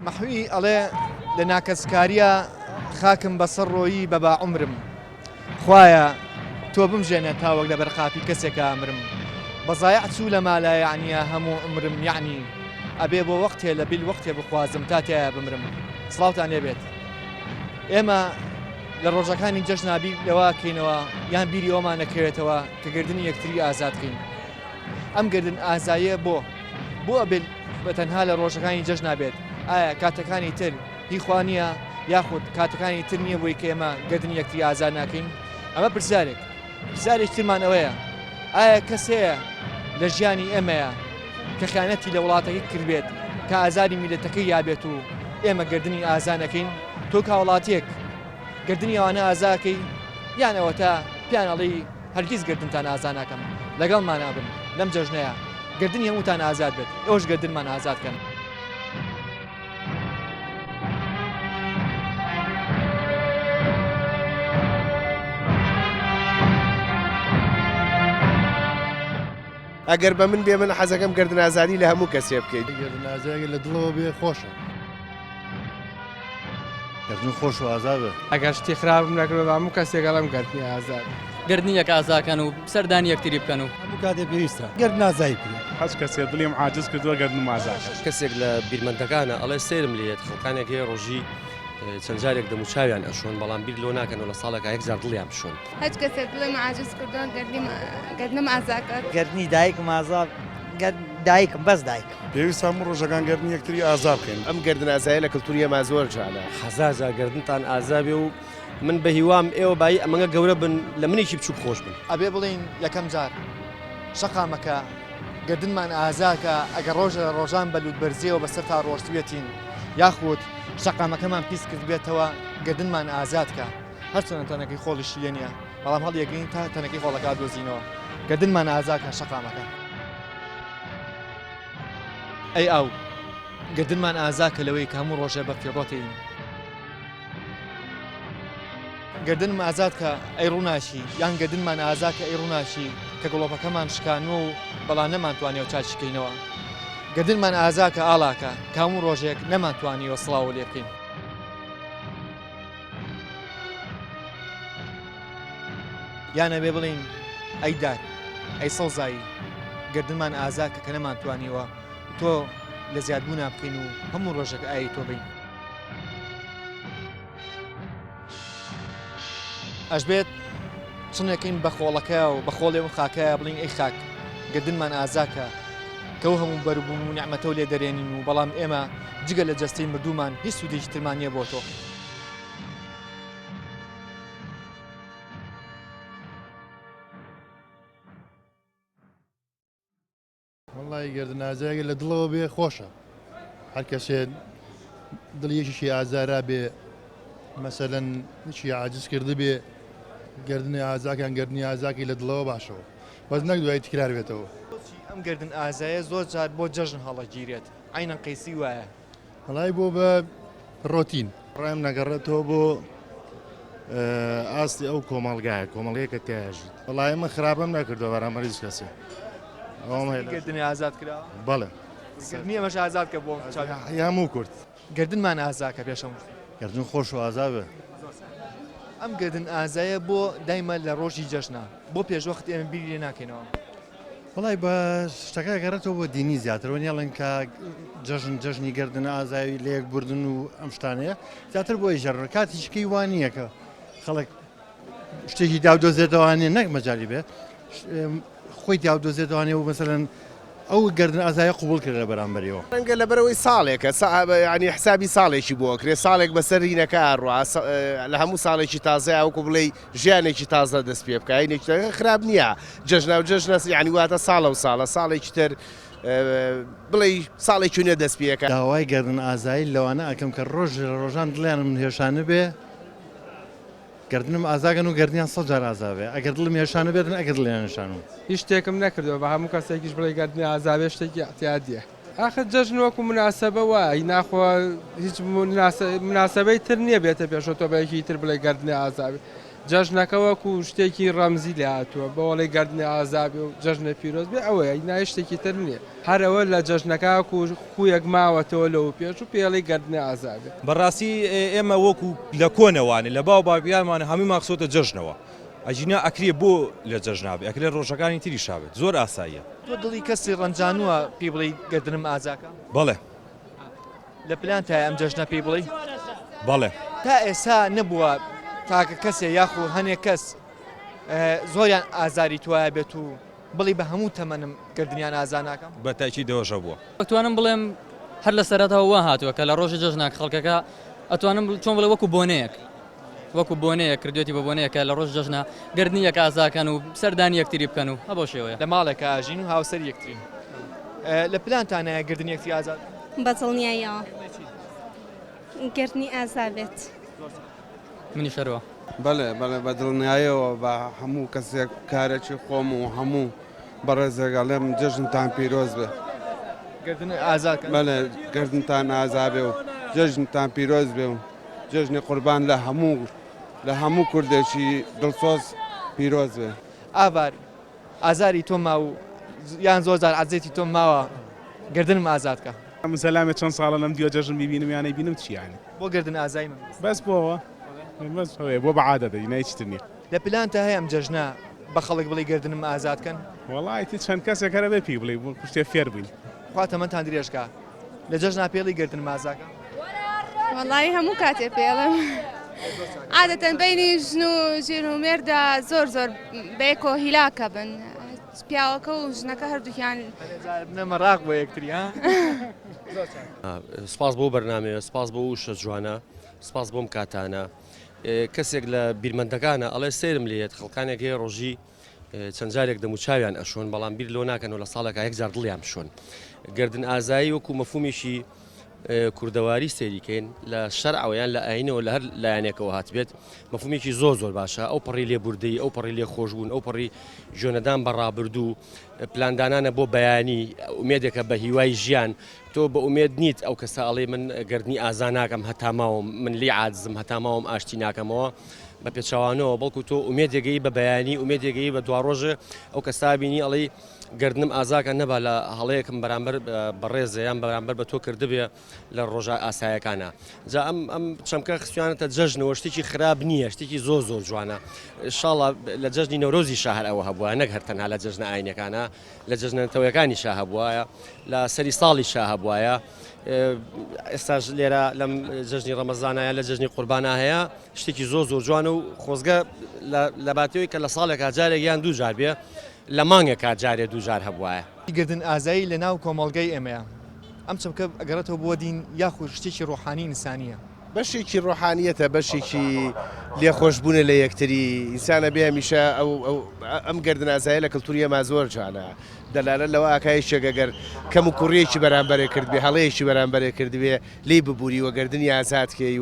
مەحوی ئەڵێ لە ناکەسکاریە خاکم بەسەر ڕۆیی بەبا عمرم خوایە تۆ بمژێنە تاوەک لە بەرخاپی کەسێکە ئەمرم بەزایع چوو لە مالایەعنیە هەموو عمرم یعنی ئەبێ بۆ وەختێ لە بیل وەختێ بخوازم تا تایە بمرم سڵاوتان لێبێت ئێمە لە ڕۆژەکانی جەژنابی لەواکەینەوە یان بیری ئەومان نەکەوێتەوە کە گردنی یەکتری ئازادکەین ئەم گردن ئازاییە بۆ ئەبێت بە تەنها لە ڕۆژەکانی جەژنابێت ئایا کاتەکانی تر هیخوانیە یاخود کاتەکانی تر نییە بۆی کە ئێمە گردنی یەکتری ئازاد ناکەین ئەمە پرسیارێک ترمان ئەوەیە ئایا کەسەیە لە ژیانی ئێمەیە کە خیانەتی لە وڵاتەکەی کردبێت کە ئازاری میلەتەکەی یابێت و ئێمە گردنی ئازانەکەین تۆ کاوڵاتیەک گردنی ئەوانە ئازاکەی یانەوە تا پیانەڵی هەرگیز گردنتان ئازا ناکەم لەگەڵمان نابن لەم جەژنەیە گردنی هەمووتان ئازاد بێت ئەوش گردنمان ئازادکەن. ئەگەر بە من بێ من حەزەکەم گردن ئازادی لە هەموو کەسێ بکەیت. گردن ئازادی لە دڵەوە بێ خۆشە. گردن خۆش و ئازادە. ئەگەر شتی خراپم نەکردو بە هەموو کەسێک ئەڵەم گردنی ئازاد. گردنی یەک ئازاکەن و سەردانی یەکتری بکەن و هەموو کاتێ پێویستە. گردن ئازادی بکەین. هەچ کەسێک دڵیم عاجز کردووە گردنم ئازادە. کەسێک لە بیرمەندەکانە ئەڵێ سێرم لێت خەڵکانێک هەیە ڕۆژی چەند جارێک دەموچاویان ئەشۆن بەڵام بیر لۆ ناکەن و لە ساڵێکا یەک جار دڵیان بشۆن. هەچ کەسێک دڵێم عاجز کردووە گردنم ئازاکات. گردنی دایکم ئازاد دایکم بەس دایکم. پێویست هەموو ڕۆژەکان گردنی یەکتری ئازاد بکەین. ئەم گردن ئازاییە لە کەلتوری ئێمە زۆر جوانە. هەزار گردنتان ئازابێ و من بە هیوام ئێوە بای ئەمەگە گەورە بن لە منێکی بچووک خۆش بن. ئەبێ بڵین یەکەم جار شەقامەکە گردنمان ئازاکە ئەگەر ڕۆژە ڕۆژان بەلوود بەرزیەوە بەسەر تا ڕۆشتوێتین یاخود شەقامەکەمان پیس کرد بێتەوە گردنمان ئازادکە هەرچەنە تەنەکەی خۆڵیشی لێ نییە بەڵام هەڵیەگرین تا تەنەکەی خۆڵەکە دۆزینەوە گردنمان ئازاکە شەقامەکە. ئەی ئەو گردنمان ئازاکە لەوەی کە هەموو ڕۆژێ بە فیڕۆتین گردنم ئازاد کە ئەی ڕووناشی یان گردنمان ئازاکە ئەی ڕووناشی کە گڵۆپەکەمان شکانوە و بەڵام نەمانتوانێت و چاچکەینەوە گردنمان ئازاکە ئاڵاکە کە هەموو ڕۆژێک نەمانتوانیوە سڵاو لێ بکەین. یانە بێ بڵین ئەی دار ئەی سەوزایی گردنمان ئازاکە کە نەمانتوانیوە تۆ لە زیادبوونا بکەین و هەموو ڕۆژێک ئای تۆ بین. ئەشبێت چنێکین بە خۆڵەکە و بە خۆڵێ و خاکەیە بڵین ئەی خاک گردنمان ئازاکە کە و هەموو بەروبوون و نیعمەتە و لێ دەرێنین و بەڵام ئێمە جگە لە جەستەی مردوومان هیچ سوودێکی ترمان نییە بۆ تۆ. وەڵی گردن ئازادی لە دڵەوە بێ خۆشە. هەر کەسێ دڵیەکیشی ئازارا بێ مەسەلەن هیچی عاجز کرده بێ گردنی ئازاکان گردنی ئازاکی لە دڵەوە باشەوە بەس نەک دوای تکرار بێتەوە. ئەم گردن ئازایە زۆر جار بۆ جەژن هەڵەگیرێت عینەن قەیسی وایە. وەڵی بۆ بە ڕۆتین ڕێم نەگەڕێتەوە بۆ ئاستی ئەو کۆمەڵگایە کۆمەڵگەیەکە تیاژیت. وەڵای من خراپەم نەکردەوە بەرامبەر هیچ کەسێ. گردنی ئازاد کراوە؟ بەڵێ. گردنی ئەمەش ئازاد کە بۆ هەموو کورد. گردنمان ئازاکە پێشەم. گردن خۆش و ئازابە. ئەم گردن ئازایە بۆ دایمە لە ڕۆژی جەژنە بۆ پێشوەخت ئێمە بیری لێ ناکەینەوە. وڵی بە شتەکە گەڕێتەوە بۆ دینی زیاترەوە نیاڵن کە جەژنی گردن ئازاوی لە یەک بردن و ئەم شتانەیە زیاتر بۆی ژەڕ کاتیشکەی وانە کە خەڵک شتێکی داودۆزێتەوانێ نەک مەجای بێ خۆی داودۆزێتوانێ و مەسەلەن ئەو گردن ئازایە قوبول کرد لە بەرامبەریەوە. ڕەنگە لەبەرەوەی ساڵێکە ینی حسابی ساڵێکی بۆ کرێ ساڵێک بەسەر ڕینەکە ڕوا لە هەموو ساڵێکی تازە ئەوکو بڵێ ژیانێکی تازە دەست پێ بکە هینێکی خراپ نییە جەژنە و جەژنە یعنی واتە ساڵە و ساڵە ساڵێکی تر بڵێ ساڵێکی نە دەست پێەکە. داوای گردن ئازایی لەوانە ئەکەم کە ڕۆژ لە ڕۆژان دڵیانم هێشانە بێ گردنم ئازاگەن و گردنیان سەد جار ئازابێ ئەگەر دڵم هێشانە بێتن ئەگەر دڵیان هێشانم هیچ شتێکم نەکردەوە بە هەموو کەسێکیش بڵێ گردنی ئازابێ شتێکی احتیاطیە. آخر جەژن وەکو مناسبە وای ناخوا هیچ مناسبەی تر نییە بێتە پێشەوە تۆ بەیەکی تر بڵێ گردنی ئازابێ جەژنەکە وەکو شتێکی ڕەمزی لێ هاتووە بەوەڵی گەردنی ئازابێ و جەژنە پیرۆز بێ ئەوەیە نای شتێکی تر نییە هەرەوە لە جەژنەکە خویەک ماوەتەوە لەو پێش و پێڵی گەردنی ئازابێ بەڕاستی ئێمە وەکو لە کۆنەوانێ لە باو باپیانمان هەمووی ماخسۆتە جەژنەوە ئەجینا ئەکرێ بۆ لە جەژنابێ ئەکرێ ڕۆژەکانی تری شابێت زۆر ئاساییە تۆ دڵی کەسی ڕەنجانووە پێی بڵی گەردنم ئازاکە بەڵێ لە پلان تا ئەم جەژنە پێی بڵی بەڵێ تا ئێستا نەبووە تاکە کەسێ یاخو هەنێک کەس زۆریان ئازاری توایە بێت و بڵی بە هەموو تەمەنم گردنیان ئازا ناکەم بە تاکی دەوەژە بووە ئەتوانم بڵێم هەر لە سەرەتەوە وا هاتووە کە لە ڕۆژی جەژناک خەڵکەکە ئەتوانم چۆن بڵێ وەکو بۆنەیە کردوێتی بە بۆنەیەکە لە ڕۆژ جەژنە گردنی یەک ئازاکەن و سەردانی یەکتری بکەن و هەبۆ شێوەیە لە ماڵێکە ئاژین و هاوسەر یەکترین لە پلانتانەیە گردنی یەکتری ئازاد بەدڵنیایەوە گردنی ئازابێت منی شەرەوە بەڵێ بەدڵنیایەوە بە هەموو کەسێک کارێکی خۆم و هەموو بەڕێزێگەڵێم جەژنتان پیرۆز بێ گردن ئازاد بەڵێ گردنتان ئازابێ و جەژنتان پیرۆز بێ و جەژنی قوربان لە هەموو کوردێکی دڵسۆز پیرۆز بێ ئاوار ئازاری تۆ ما و یان زۆر زار عەزێتی تۆ ماوە گردنم ئازادکە ئەم سەلامێت چەند ساڵە لەم دیوە جەژن بیبینم یانەی بینم چیانە بۆ گردن ئازایی من بەس بۆەوە بەس بۆ بەعادەدە نایچتر نییە لە پلانتە هەیە ئەم جەژنە بە خەڵک بڵی گردنم ئازادکەن وڵایتی چەند کەسێک هەرە بێ پێی بڵێ بۆ شتێ فێر بووین خواتەمەتان درێژکە لە جەژنا پێڵی گردن ئازاکە وەڵی هەموو کاتێ پێڵم عادەتەن بینی ژن و ژێر و مێردا زۆر بەیەکۆ هیلاکە بن پیاوەکە و ژنەکە هەردووکیان نەمەڕاق بۆ یەکتری ها سپاس بۆ بەرنامەیە سپاس بۆ وشە جوانە سپاس بۆم کاتانە کەسێک لە بیرمەندەکانە ئەڵێ سێرم لێت خەڵکانێک هەیە ڕۆژی چەند جارێک دەموچاویان ئەشۆن بەڵام بیر لۆ ناکەنەوە لە ساڵێکە یەک جار دڵیان بشۆن گردن ئازایی وەکو مەفهومیشی کوردەواری سێریکەین لە شەرعەوەیان لە ئاینەوە لە هەر لایەنێکەوە هاتبێت مەفهومێکی زۆر باشە ئەو پەڕی لێبوردەی ئەو پەڕی لێ خۆشبوون ئەو پەڕی ژۆنەدان بەڕابردوو پلاندانانە بۆ بەیانی ئومێدێکە بە هیوای ژیان تۆ بە ئومێد نیت ئەو کەسە ئەڵێ من گردنی ئازا ناکەم هەتا ماوەم من لی عاجزم هەتا ماوەم ئاشتی ناکەمەوە بە پێچاوانەوە بەڵکو تۆ ئومێدێگەی بە بەیانی ئومێدێگەی بە دواڕۆژە ئەو کەسا بینی ئەڵێ گردنم ئازاکە نەبا لە هەڵەیەکم بەرامبەر بەڕێزەیان بەرامبەر بە تۆ کردبێ لە ڕۆژە ئاسایەکانە جا ئەم چەمکە خستوانەتە جەژنەوە شتێکی خراپ نییە شتێکی زۆر جوانە ئینشاڵڵا لە جەژنی نەورۆزی شاهر ئەوە هەبووە نەک هەر تەنها لە جەژنە ئاینەکانە لە جەژنەتەوەیەکانی شا هەبووایە لە سەری ساڵی شا هەبووایە ئێستاش لێرە لەم جەژنی ڕەمەزانایە لە جەژنی قوربانە هەیە شتێکی زۆر جوانە و خۆزگە لە باتەوەی کە لە ساڵێکا جارێک یان دوو جار بێ لە مانگێکا جارێ دووجار هەبوایە گردن ئازایی لە ناو کۆمەڵگەی ئێمەیە ئەم چەمکە ئەگەڕێتەوە بۆ دین یاخو شتێکی ڕۆحانی ئینسانیە بەشێکی ڕۆحانیەتە بەشێکی لێخۆشببوونە لە یەکتری ئینسانە بێ هەمیشە ئەم گردن ئازایە لە کەلتوری ئێمە زۆر جوانە دەلالە لەوە ئاکای شێگەگەر کەم و کوڕیەکی بەرامبەرێ کردبێ هەڵەیەکی بەرامبەرێ کردبێ لی ببووری وە گردنی ئازادکەی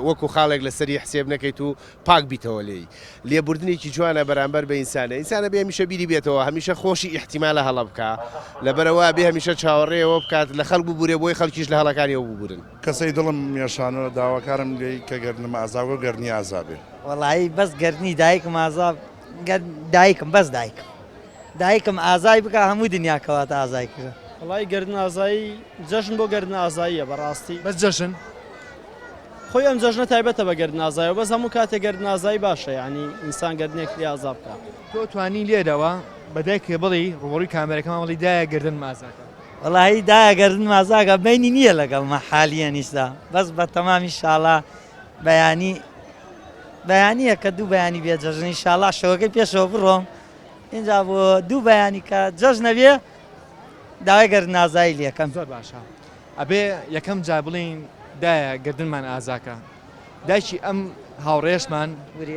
وەکو خاڵێک لەسەری حسێب نەکەیت و پاک بیتەوە لێی لێبوردنێکی جوانە بەرامبەر بە ئینسانە بێ هەمیشە بیری بێتەوە هەمیشە خۆشی ئیحتیمالە هەڵە بکە لەبەرەوە بێ هەمیشە چاوەڕێەوە بکات لە خەڵک ببوورێ بۆی خەڵکیش لە هەڵەکانیەوە ببورن کەسەی دڵم میێشانەوە داواکارم لێی کە گردنم ئازاوە و گردنی ئازابێ وەڵایی بەس گردنی دایکم ئازاب دایکم بەس دایکم ئازای بکە هەموو دنیاکەواتە ئازای کرد وڵی گردن ئازایی جەژن بۆ گردن ئازاییە بەڕاستی بەس جەژن خۆی ئەم جەژنە تایبەتە بە گردن ئازایەوە بەس هەموو کاتێک گردن ئازایی باشە ینی ئینسان گردنێک لی ئازا بکە تۆ توانی لێدەوە بەدایکێ بڵی ڕۆڵی کامێرەکەمان بڵی دایە گردن مازاکە وەڵایی دایە گردن مازاکە بینی نییە لەگەڵ مە حالیە نیستا بەس بە تەمامی شاڵا بەیانیە کە دوو بەیانی بێ جەژنی شاڵا شەوەکەی پێشەوە بڕۆم اینجا بۆ دوو بەیانی کە جەژ نەبێ داوای گردن ئازایی لێکەم زۆر باشە ئەبێ یەکەم جا بڵین دایە گردنمان ئازاکە دایکی ئەم هاوڕێشمان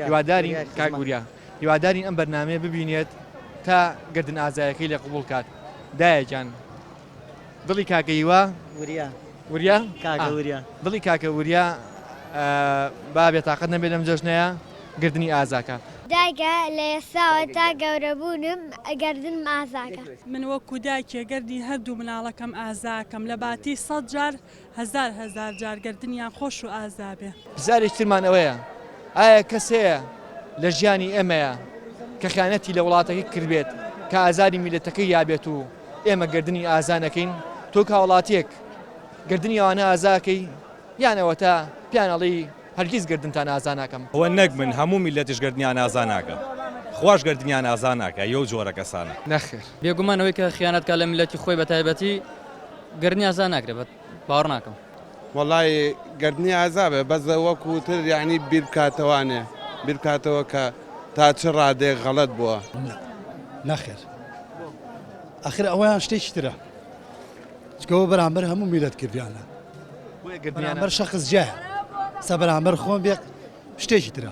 هیوادارین کاگوریا هیوادارین ئەم بەرنامەیە ببینێت تا گردن ئازایەکەی لێ قبول کات دایەجان دڵی کاکەیوە وریا دڵی کاکە وریا با بێتاقەت نەبێت لەم جەژنەیە گردنی ئازاکە دایکە لە ئێستاوە تا گەورەبوونم گردنم ئازاکە من وەکو دایکێ گردی هەردوو مناڵەکەم ئازاکەم لە باتی 100 جار هزار جار گردنیان خۆش و ئازابێ پرسیارێکی ترمان ئەوەیە ئایا کەس هەیە لە ژیانی ئێمەیە کە خیانەتی لە وڵاتەکەی کردبێت کە ئازاری میلەتەکەی یابێت و ئێمە گردنی ئازانەکەین تۆ کاوڵاتیەک گردنی ئەوانە ئازاکەی یانەوە تا پیانەڵی هەرگیز گردنتان ئازان ناکەم ئەوە نەک من هەموو میلەتیش گردنیان ئازان ناکە خۆش گردنیان ئازان ناکە یەو جۆرە کەسانە نەخێر بێگومانەوەی کە خیانەتکە لە میلەتی خۆی بە تایبەتی گردنی ئازان ناکرێت باوەڕ ناکەم وڵی گردنی ئازابێ بەزە وەکوتر یعنی بیرکاتەوانێ بیرکاتەوە کە تا چ ڕادێک غەڵەت بووە نەخێر ئەخر ئەویان شتێکی ترە چکەوە بەرامبەر هەموو میلەت کردیانە بەرامبەر شەخص جایە سە بەرامبەر خۆم بێ شتێکی ترە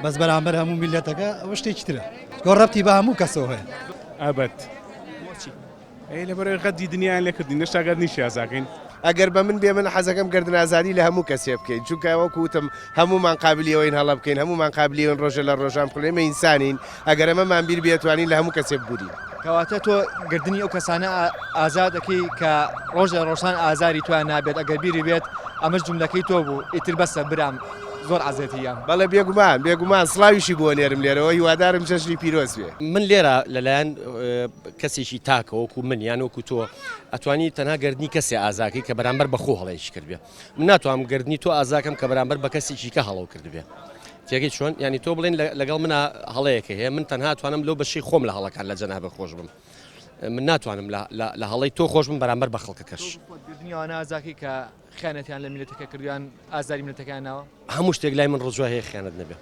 بەس بەرامبەر هەموو میلەتەکە ئەوە شتێکی ترە گۆ ڕەبتی بە هەموو کەسەوە هەیە ئەبەت لە بەرەوەی قەتی دنیایان لێ کردی نەشتاگەرنی شیازاکەین ئەگەر بە من بێ من حەزەکەم گردن ئازادی لە هەموو کەسێ بکەین چونکە ئەوە وتم هەمومان قابلیەوەین هەڵە بکەین هەمومان قابلیەوەن ڕۆژە لە ڕۆژان بخڵێمە ئینسانین ئەگەر ئەمەمان بیر بێتوانین لە هەموو کەسێ ببوورین کەواتە تۆ گردنی ئەو کەسانە ئازاد دەکەی کە ڕۆژ لە ڕۆژان ئازاری توان نابێت ئەگەر بیری بێت ئەمەش جملەکەی تۆ بوو ئیتر بەسە برام زۆر عزێتیان بەڵێ بێگومان سڵاویشی بۆ نێرم لێرەوە هیوادارم جەژنی پیرۆز بێ من لێرە لەلایەن کەسێکی تاکە وەکو من یان وەکو تۆ ئەتوانی تەنها گردنی کەسێ ئازاکەی کە بەرامبەر بەخۆ هەڵەیەکی کردبێ من ناتوانم گردنی تۆ ئازاکەم کە بەرامبەر بە کەسێکی کە هەڵەو کردبێ تێگەی چۆن ینی تۆ بڵێن لەگەڵ منە هەڵەیەکە هەیە من تەنها توانم لەو بەشی خۆم لە هەڵەکان لە جەنابە خۆش بم من ناتوانم لە هەڵەی تۆ خۆش بم بەرامبەر بە خەڵکەکەش گردنیەوەنە ئازاکی کە خیانەتیان لە میلەتەکە کردیان ئازاری میلەتەکانەوە هەموو شتێک لای من ڕۆژوە هەیە خیانەت نەبێ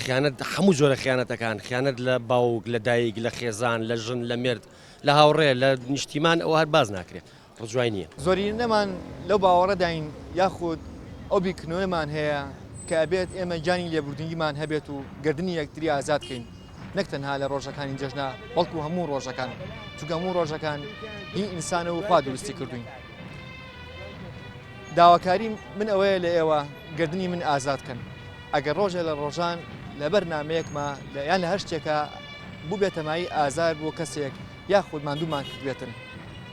خیانەت هەموو جۆرە خیانەتەکان خیانەت لە باوک لە دایک لە خێزان لە ژن لە مرد لە هاوڕێ لە نیشتیمان ئەوە هەر باز ناکرێت ڕجوای نییە زۆری نەمان لەو باوەڕەداین یاخود ئەو بیرکردنەوەمان هەیە کە ئەبێت ئێمە جانی لێبوردنگیمان هەبێت و گردنی یەکتری ئازادکەین نەک تەنها لە ڕۆژەکانی جەژنا بەڵکو هەموو ڕۆژەکان چونکە هەموو ڕۆژەکان هی ئینسانە و خوا دروستی کردوین داواکاری من ئەوەیە لە ئێوە گردنی من ئازادکەن ئەگەر ڕۆژە لە ڕۆژان لە بەرنامەیەکمە یان لە هەر شتێکە بوو بێتەمایی ئازار بۆ کەسێک یاخود ماندوومان کردوێتن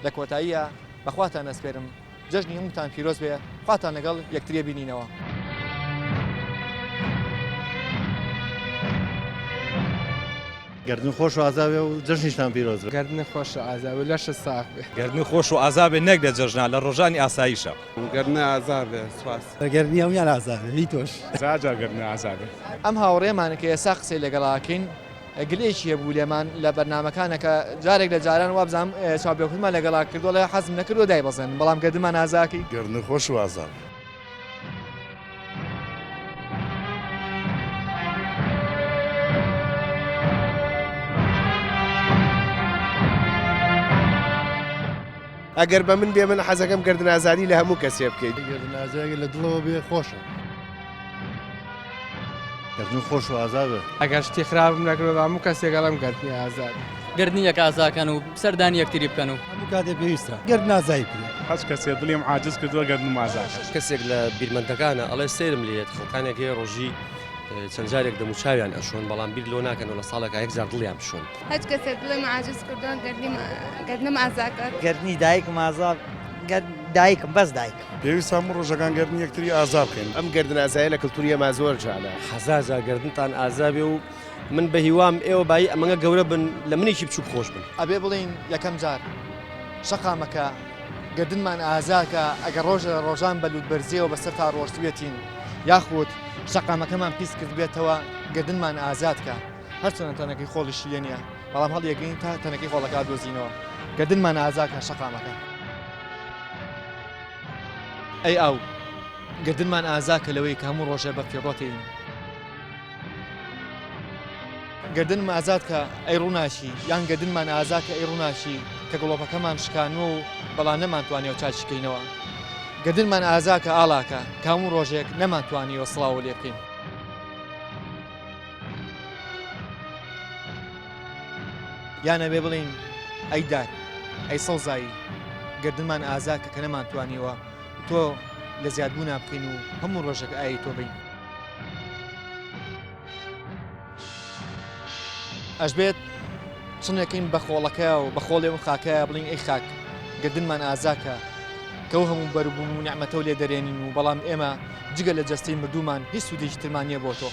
لە کۆتاییە بەخواتان ئەسپێرم جەژنی هەمووتان پیرۆز بێ خواتان لەگەڵ یەکتریە بینینەوە گردن خۆش و ئازاوێ و جەژنیشتان پیرۆز بێ گردنی خۆش و ئازاوێ لەشە ساق بێ گردنی خۆش و ئازابێ نەک لە جەژنا لە ڕۆژانی ئاساییشە گردنی ئازابێ سواس گردنی هەمویان ئازاوێ هی تۆش جاجا گردنی ئازادێ ئەم هاوڕێمانە کە ئێستا قسەی لەگەڵاکەین گلێکی هەبوو لێمان لە بەرنمەکانەکە جارێک لە جاران وابزانام چاوپێکوتمان لەگەڵا کردو لە حەزم نەکردو دای بەزن بەڵام گردنمان ئازاکەی گردن خۆش و ئازاد ئەگەر بە من بێ من حەزەکەم گردن ئازادی لە هەموو کەسێ بکەیت گردن ئازاگە لە دڵەوە بێ خۆشە گردن خۆش و ئازابێ ئەگەر شتی خراپم نەکردەوە هەموو کەسێکەڵم گردنی ئازاد گردنی یەک ئازاکەن و سەردانی یەکتری بکەن و هەموو کاتێ پێویستە گردن ئازایی بکرێت هەچ کەسێ دڵیم عاجز کردووە گردن ئازادە کەسێک لە بیرمەندەکانە ئەڵێ سێرم لێت خەڵکانێک هەیە ڕۆژی چەند جارێک دەموچاویان ئەشۆن بەڵام بیر لۆ ناکەنەوە لە ساڵێکە یەکجار دڵیان بشۆن هەچ کەسێک دڵێم عاجز کردووە گردنم ئازاکات گردنی دایکم ئازاد دایکم بەس دایکم پێویست هەموو ڕۆژەکان گردن یەکتری ئازاد بکەین ئەم گردن ئازایە لە کەلتوریە ما زۆر جانە حەزازا گردنتان ئازابێ و من بە هیوام ئێوە بای ئەمەگە گەورە بن لە منێکی بچوو خۆش بن ئەبێ بڵین یەکەم جار شەقامەکە گردنمان ئازاکە ئەگەر ڕۆژە ڕۆژان بەلوود بەرزیەوە بەسەر تا ڕۆشتوێتین یاخود شەقامەکەمان پیس کردبێتەوە گردنمان ئازادکە هەرچەنە تەنەکەی خۆڵیشی لێ نییە بەڵام هەڵیەکەین تا تەنەکەی خۆڵەکە دۆزینەوە گردنمان ئازاکە شەقامەکە ئەی ئەو گردنمان ئازاکە لەوەی کە هەموو ڕۆژێ بە فێڕۆتین گردنم ئازاد کە ئەی ڕووناشی یان گردنمان ئازاکە ئەی ڕووناشی کە گڵۆپەکەمان شکانوە و بەڵام نەمانتوانێت چاچکەینەوە گردنمان ئازاکە ئاڵاکە کە هەموو ڕۆژێک نەمانتوانیوە سڵاو لێ بکەین یانە بێ بڵین ئەی دار ئەی سەوزایی گردنمان ئازاکە کە نەمانتوانیوە تۆ لە زیادبوونا بکەین و هەموو ڕۆژێک ئای تۆ بین ئەشبێت چنێکین بە خۆڵەکە و بە خۆڵێ و خاکەیە بڵین ئەی خاک گردنمان ئازاکە کە و هەموو بەربوون و نعمەتە و لێ دەرێنین و بەڵام ئێمە جگە لە جەستەی مردومان هیچ سوودێکی ترمان نییە بۆ تۆ